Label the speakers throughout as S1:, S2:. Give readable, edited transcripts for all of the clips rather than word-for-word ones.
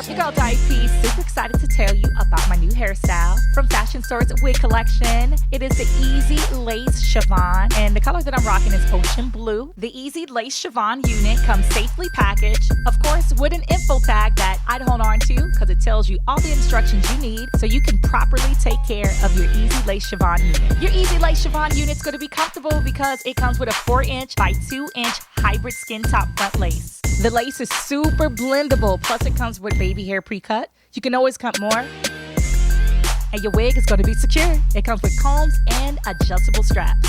S1: up? Your girl Dimepiece. Super excited to tell you about my new hairstyle from Fashion Source Wig Collection. It is the EZ Lace Chavon, and the color that I'm rocking is ocean blue. The EZ Lace Chavon unit comes safely packaged, of course, with an info tag that I'd hold on to because it tells you all the instructions you need so you can properly take care of your EZ Lace Chavon unit. Your EZ Lace Chavon unit's going to be comfortable because it comes with a 4-inch by 2-inch hybrid skin top front lace. The lace is super blendable, plus it comes with baby hair pre-cut. You can always cut more. And your wig is going to be secure. It comes with combs and adjustable straps.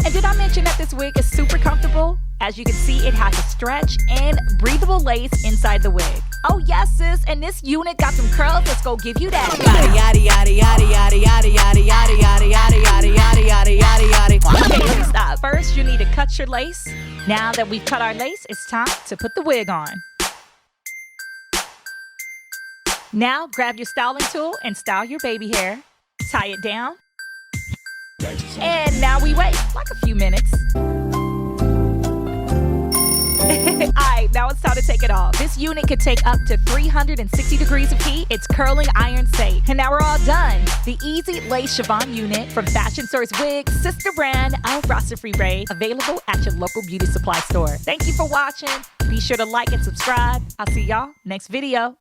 S1: And did I mention that this wig is super comfortable? As you can see, it has a stretch and breathable lace inside the wig. Oh yes, sis, and this unit got some curls. Let's go give you that. Yaddy yaddy yaddy yaddy yaddy yaddy yaddy yaddy yaddy yaddy yaddy yaddy yaddy yaddy. Okay, stop. First, you need to cut your lace. Now that we've cut our lace, it's time to put the wig on. Now, grab your styling tool and style your baby hair. Tie it down. And now we wait, like a few minutes. Alright, now it's time to take it off. This unit could take up to 360 degrees of heat. It's curling iron safe. And now we're all done. The EZ Lace Chavon unit from Fashion Source Wig, sister brand of RastAfri Braid, available at your local beauty supply store. Thank you for watching. Be sure to like and subscribe. I'll see y'all next video.